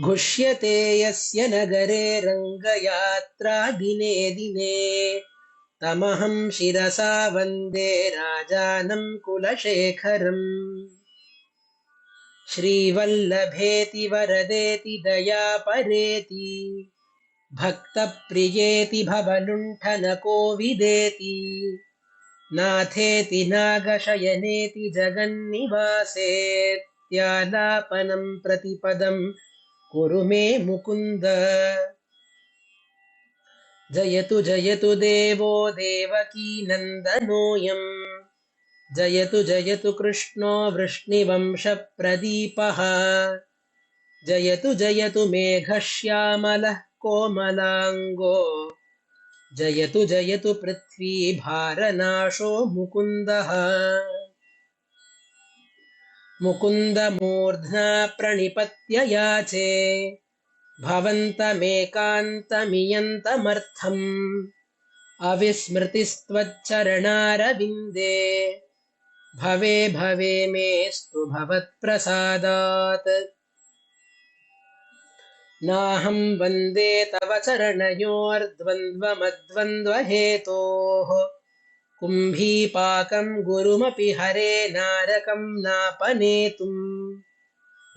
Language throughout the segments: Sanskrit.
घुष्यते यस्य नगरे रङ्गयात्रा दिने दिने तमहं शिरसा वन्दे राजानं कुलशेखरम्। श्रीवल्लभेति वरदेति दयापरेति भक्तप्रियेति भवलुण्ठनकोविदेति नाथेति नागशयनेति जगन्निवासेत्यालापनं प्रतिपदं कुरु मे मुकुन्द। जयतु जयतु देवो देवकीनन्दनोऽयं जयतु जयतु कृष्णो वृष्णिवंशप्रदीपः जयतु जयतु मेघश्यामलः कोमलाङ्गो जयतु जयतु पृथ्वीभारनाशो मुकुन्दः। मुकुन्दमूर्ध्ना प्रणिपत्य याचे भवन्तमेकान्तमियन्तमर्थम् अविस्मृतिस्त्वच्चरणारविन्दे भवे भवे मेस्तु भवत्प्रसादात्। नाहं वन्दे तव चरणयोर्द्वन्द्वमद्वन्द्वहेतोः कुम्भीपाकं गुरुमपि हरे नारकं नापनेतुम्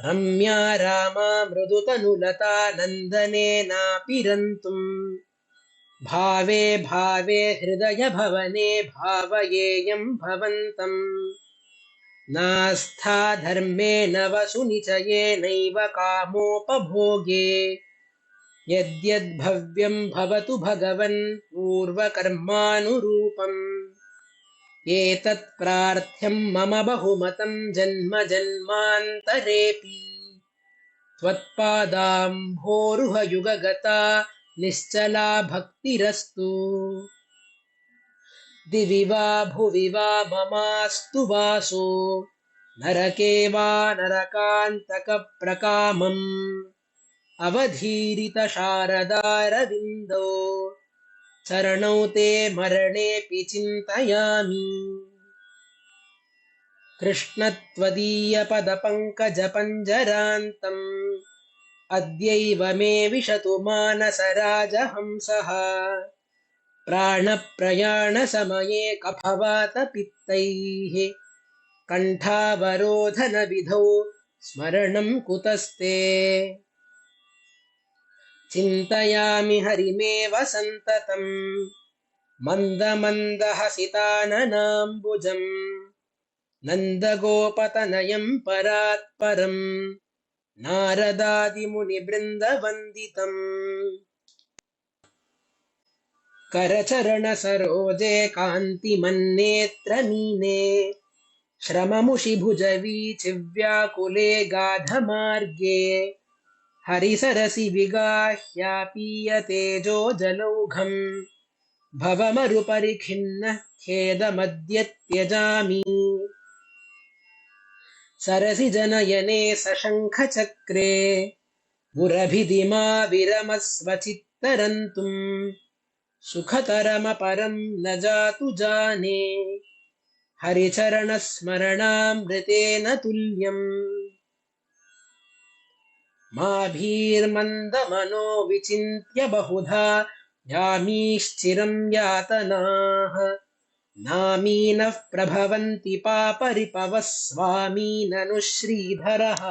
रम्या रामा मृदुतनुलता नन्दनेनापि रन्तुम् भावे भावे हृदयभवने भावयेयं भवन्तम् नास्था धर्मेण वसुनिचयेनैव कामोपभोगे यद्यद्भव्यं भवतु भगवन् पूर्वकर्मानुरूपम् एतत् प्रार्थ्यं मम बहुमतं जन्म जन्मान्तरेऽपि त्वत्पादाम्भोरुहयुगगता निश्चला भक्तिरस्तु। दिवि वा भुवि वा ममास्तु वासो नरके वा नरकान्तकप्रकामम् अवधीरितशारदारविन्दौ चरणौ ते मरणेऽपि चिन्तयामि। कृष्ण त्वदीयपदपङ्कजपञ्जरान्तम् अद्यैव मे विशतु मानसराजहंसः प्राणप्रयाणसमये कफवातपित्तैः कण्ठावरोधनविधौ स्मरणं कुतस्ते। चिन्तयामि हरिमेव सन्ततम् मन्दमन्दहसिताननाम्बुजम् नन्दगोपतनयं परात्परम् नारदादिमुनिवृन्दवन्दितम्। करचरणसरोजे कान्तिमन्नेत्रमीने श्रममुषिभुजवीचिव्याकुले गाढमार्गे हरिसरसि विगाह्यापीयतेजो जलौघम् भवमरुपरिखिन्नः खेदमद्य त्यजामि। सरसि जनयने सशङ्खचक्रे उरभिदिमा विरमस्वचित्तरन्तुम् सुखतरमपरं न जातु जाने हरिचरणस्मरणामृतेन तुल्यम्। माभीर्मन्दमनो विचिन्त्य बहुधा यामीश्चिरं यातनाः नामीनः प्रभवन्ति पापरिपवः स्वामी ननु श्रीधरः।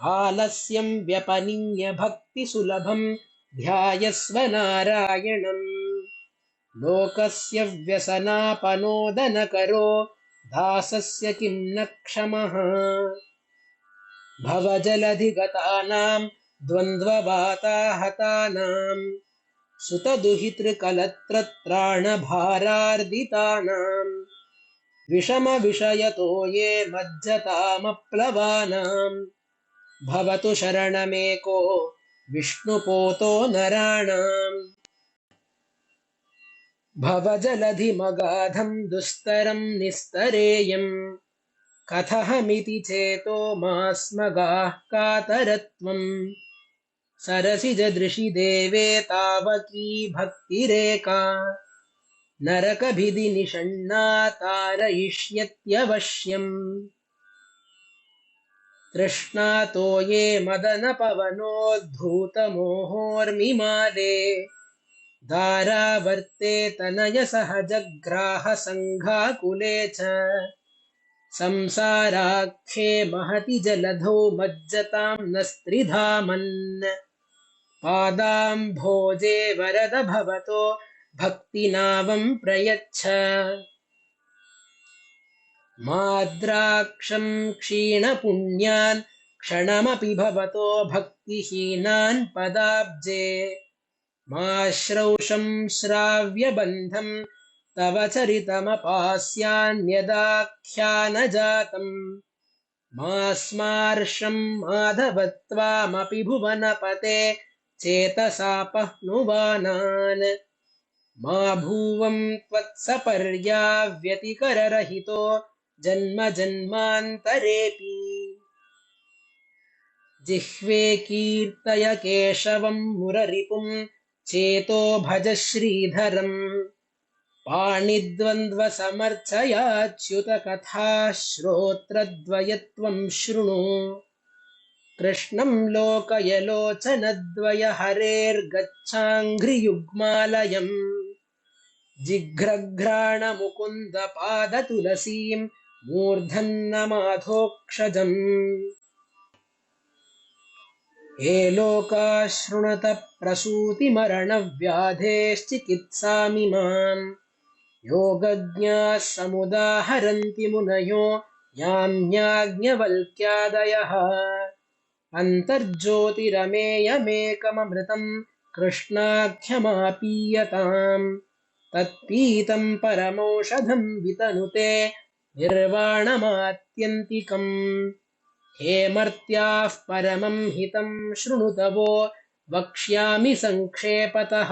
आलस्यं व्यपनिन्य भक्तिसुलभं ध्यायस्व नारायणम् लोकस्य व्यसनापनोदनकरो दासस्य किं न क्षमः। भवजलधिगतानां द्वन्द्ववाताहतानां सुतदुहितृकलत्रत्राणभारार्दितानां विषमविषयतो ये मज्जतामप्लवानां भवतु शरणमेको विष्णुपोतो नराणाम्। भवजलधिमगाधं दुस्तरं निस्तरेयम् कथहमिति चेतो मास्मगाः कातरत्वम्। सरसिजदृशि देवे तावकी भक्तिरेका नरकभिदि निषण्णा तारयिष्यत्यवश्यम्। तृष्णातो ये मदनपवनोद्धूतमोहोर्मिमाले दारावर्ते तनयसहजग्राहसङ्घाकुले च संसाराख्ये महति जलधौ मज्जतां न स्त्रिधामन् पादाम्भोजे वरद भवतो भक्तिनावं प्रयच्छ माद्राक्षं क्षीणपुण्यान् क्षणमपि भवतो भक्तिहीनान् पदाब्जे माश्रौषं श्राव्यबन्धं तव चरितमपास्यान्यदाख्यानजातम् मा स्मार्षं माधवत्वामपि भुवनपते चेतसापह्नुवानान् मा भुवं त्वत्सपर्याव्यतिकररहितो जन्म जन्मान्तरेऽपि जिह्वे कीर्तय केशवं मुररिपुं चेतो भज श्रीधरम् पाणिद्वन्द्वसमर्थयाच्युतकथा श्रोत्रद्वयत्वं शृणु कृष्णं लोकय लोचनद्वय हरेर्गच्छाङ्घ्रियुग्मालयम् जिघ्रघ्राणमुकुन्दपादतुलसीं मूर्धन्नमाधोक्षजम् हे लोका शृणुत प्रसूतिमरणव्याधेश्चिकित्सामिमाम् योगज्ञाः समुदाहरन्ति मुनयो याम्याज्ञवल्क्यादयः अन्तर्ज्योतिरमेयमेकममृतं कृष्णाख्यमापीयताम् तत्पीतं परमौषधं वितनुते निर्वाणमात्यन्तिकम् हे मर्त्याः परमं हितं शृणुतवो वक्ष्यामि संक्षेपतः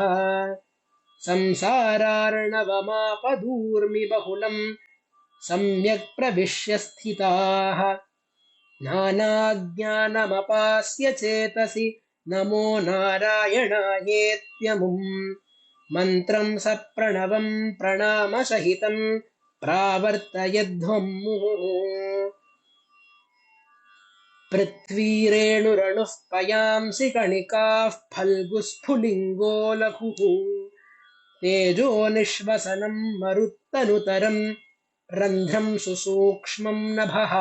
संसारार्णवमापदूर्मि बहुलं सम्यक् प्रविश्य स्थिताः नानाज्ञानमपास्य चेतसि नमो नारायणायेत्यमुम् मन्त्रं सप्रणवं प्रणामसहितं प्रावर्तयध्वं मुहुः पृथ्वीरेणुरणुः पयांसि कणिकाः फल्गुस्फुलिङ्गो लघुः तेजो निःश्वसनं मरुत्तनुतरं रन्ध्रं सुसूक्ष्मं नभः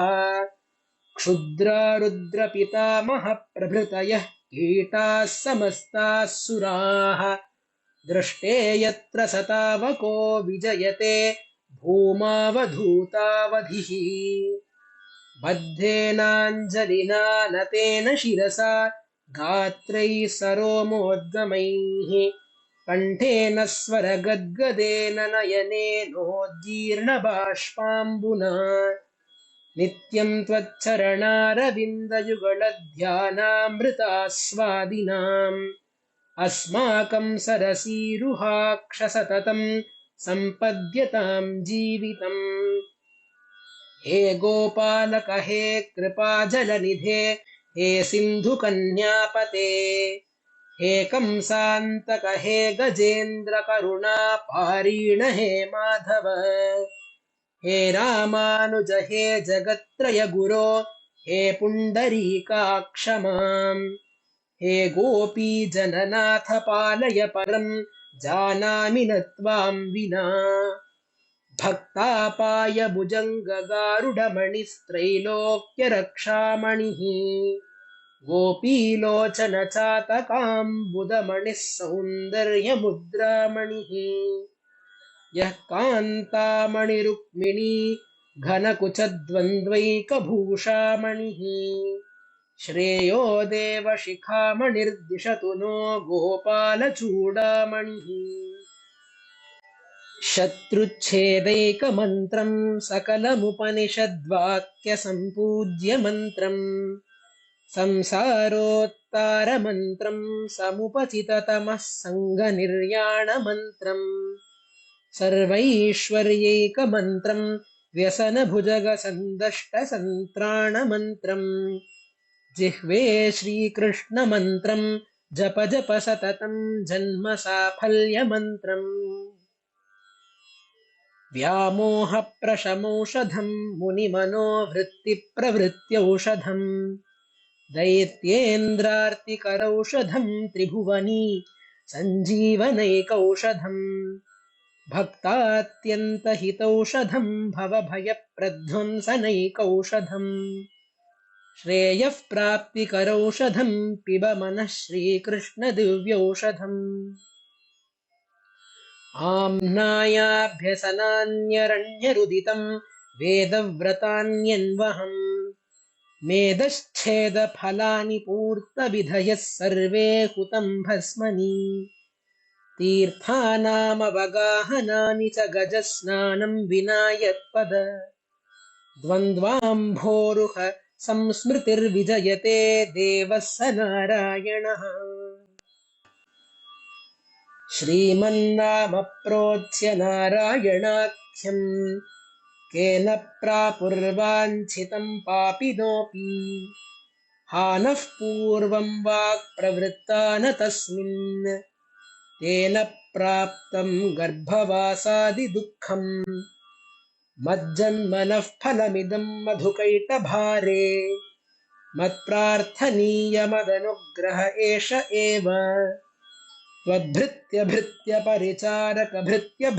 क्षुद्रारुद्रपितामहः प्रभृतयः कीटाः समस्ताः सुराः दृष्टे यत्र सतावको विजयते भूमावधूतावधिः बद्धेनाञ्जलिना नतेन शिरसा गात्रैः सरोमोद्गमैः कण्ठेन स्वरगद्गदेन नयनेनोद्गीर्णबाष्पाम्बुना नित्यं त्वच्चरणारविन्दयुगलध्यानामृतास्वादिनाम् अस्माकं सरसीरुहाक्ष सततं सम्पद्यतां जीवितम् हे गोपालक हे कृपाजलनिधे हे सिन्धुकन्यापते हे कंसान्तक हे गजेन्द्रकरुणापारीण हे माधव हे रामानुज हे जगत्त्रयगुरो हे पुण्डरीकाक्ष माम् हे गोपीजननाथ पालय परं जानामि न त्वां विना भक्तापाय भुजङ्गगारुडमणिस्त्रैलोक्यरक्षामणिः गोपीलोचन चातकाम्बुदमणिः सौन्दर्यमुद्रामणिः यः कान्तामणिरुक्मिणी घनकुचद्वन्द्वैकभूषामणिः श्रेयो देवशिखामणिर्दिशतु नो गोपालचूडामणिः शत्रुच्छेदैकमन्त्रं सकलमुपनिषद्वाक्यसम्पूज्य मन्त्रम् संसारोत्तारमन्त्रं समुपचिततमः सङ्गनिर्याणमन्त्रम् सर्वैश्वर्यैकमन्त्रं व्यसनभुजगसन्दष्टसन्त्राणमन्त्रम् जिह्वे श्रीकृष्णमन्त्रं जप जप सततं जन्मसाफल्यमन्त्रम् व्यामोहप्रशमौषधम् मुनिमनोवृत्तिप्रवृत्त्यौषधम् दैत्येन्द्रार्तिकरौषधम् त्रिभुवनी सञ्जीवनैकौषधम् भक्तात्यन्तहितौषधम् भवभयप्रध्वंसनैकौषधम् श्रेयः प्राप्तिकरौषधम् पिब मनः श्रीकृष्णदिव्यौषधम् आम्नायाभ्यसनान्यरण्यरुदितम् वेदव्रतान्यन्वहम् मेदश्छेदफलानि पूर्तविधयः सर्वे हुतम् भस्मनि तीर्थानामवगाहनानि च गजस्नानम् विना यत्पद द्वन्द्वाम्भोरुह संस्मृतिर्विजयते देवः स नारायणः श्रीमन्नाम प्रोच्य नारायणाख्यम् केन प्रापुर्वाञ्छितम् पापिनोऽपि हा नः पूर्वम् वाक्प्रवृत्ता न तस्मिन् तेन प्राप्तम् गर्भवासादिदुःखम् मज्जन्मनः फलमिदम् मधुकैटभारे मत्प्रार्थनीयमदनुग्रह एष एव त्वद्भृत्य परिचारकभृत्य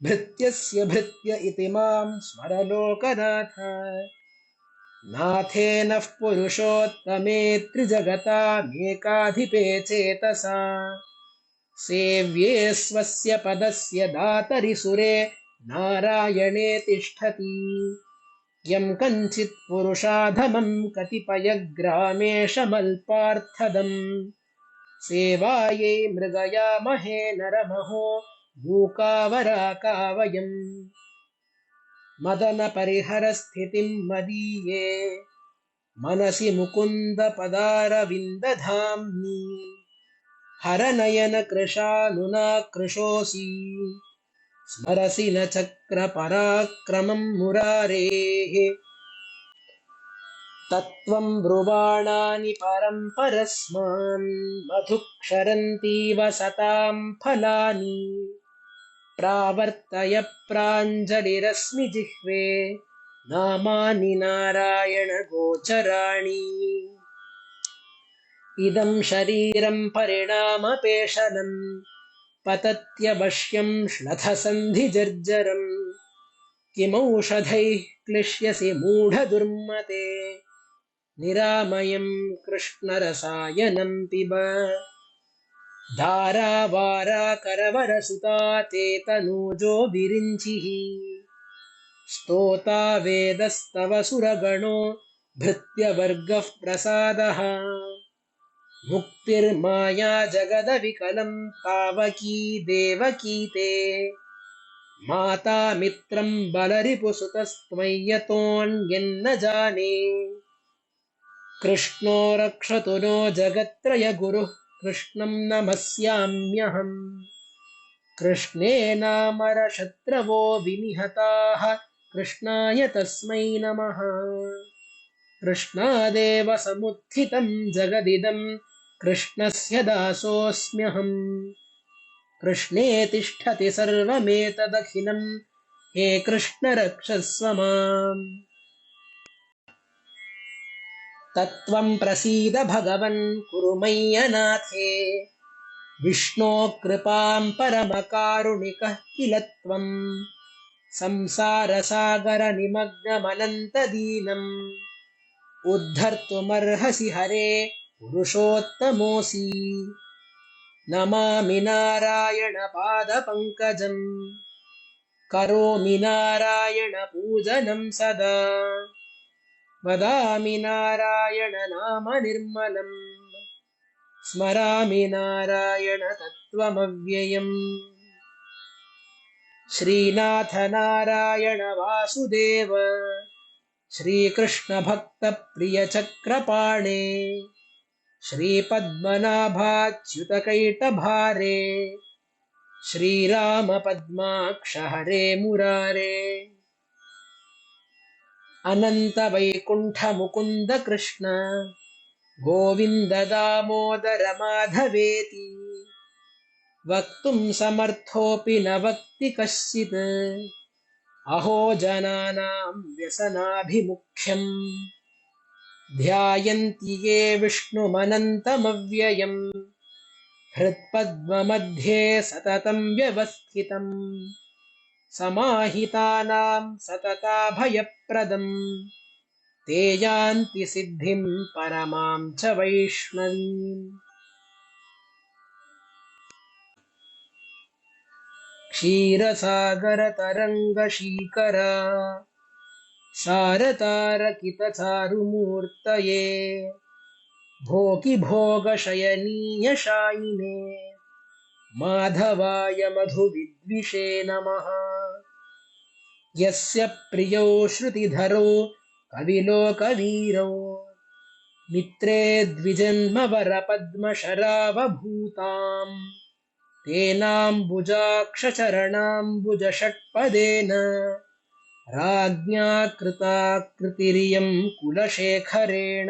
भृत्यस्य भृत्य इति माम् स्मर लोकनाथ नाथेनः पुरुषोत्तमे त्रिजगतामेकाधिपे चेतसा सेव्ये स्वस्य पदस्य दातरि सुरे नारायणे तिष्ठति यम् कञ्चित् पुरुषाधमम् कतिपयग्रामेशमल्पार्थदम् सेवायै मृगयामहे नरमहो मूकावराकावयम् मदनपरिहरस्थितिम् मदीये मनसि मुकुन्दपदारविन्दधाम्नि हरनयनकृशानुना कृशोऽसि स्मरसि न चक्रपराक्रमम् मुरारेः तत्त्वम् ब्रुवाणानि परम् परस्मान् मधुक्षरन्तीव सताम् फलानि प्रावर्तय प्राञ्जलिरस्मि जिह्वे नामानि नारायण गोचराणि इदम् शरीरम् परिणामपेशनम् पतत्यवश्यम् श्लथसन्धिजर्जरम् किमौषधैः क्लिश्यसि मूढदुर्मते निरामयम् कृष्णरसायनम् पिब धारावाराकरवरसुता ते तनूजो विरिञ्चिः स्तोता वेदस्तव सुरगणो भृत्यवर्गः प्रसादः मुक्तिर्माया जगदविकलम् तावकी देवकी ते माता मित्रम् बलरिपुसुतस्त्वय्यतोऽन्यन्न जाने कृष्णो रक्षतु नो जगत्त्रय गुरुः कृष्णम् नमस्याम्यहम् कृष्णे नामरशत्रवो विनिहताः कृष्णाय तस्मै नमः कृष्णादेव समुत्थितम् जगदिदम् कृष्णस्य दासोऽस्म्यहम् कृष्णे तिष्ठति सर्वमेतदखिलम् हे कृष्ण रक्षस्व माम् तत्त्वम् प्रसीद भगवन् कुरु मय्यनाथे विष्णो कृपाम् परमकारुणिकः किल त्वम् संसारसागरनिमग्नमनन्तदीनम् उद्धर्तुमर्हसि हरे पुरुषोत्तमोऽसि नमामि नारायणपादपङ्कजम् करोमि नारायणपूजनम् सदा वदामि नारायणनाम निर्मलम् स्मरामि नारायण तत्त्वमव्ययम् श्रीनाथ नारायण वासुदेव श्रीकृष्ण भक्त प्रिय चक्रपाणे श्रीपद्मनाभाच्युत कैटभारे श्रीराम पद्माक्ष हरे मुरारे अनंत वैकुंठ मुकुंद कृष्ण गोविंद दामोदर माधवेति वक्तुं समर्थोऽपि न वक्ति कश्चित्। अहो जनानां व्यसनाभिमुख्यम् ध्यायन्ति ये विष्णुमनन्तमव्ययम्। हृत्पद्ममध्ये सततं व्यवस्थितम् समाहितानां सतताभयप्रदम्। ते यान्ति सिद्धिं परमां च वैष्णवीम्। क्षीरसागरतरङ्गशीकरा सारतारकितचारुमूर्तये भोगिभोगशयनीयशायिने माधवाय मधुविद्विषे नमः। यस्य प्रियौ श्रुतिधरौ कविलोकवीरौ मित्रे द्विजन्मवरपद्मशरावभूताम् तेनाम्बुजाक्षचरणाम्बुजषट्पदेन राज्ञा कृताकृतिरियं कुलशेखरेण।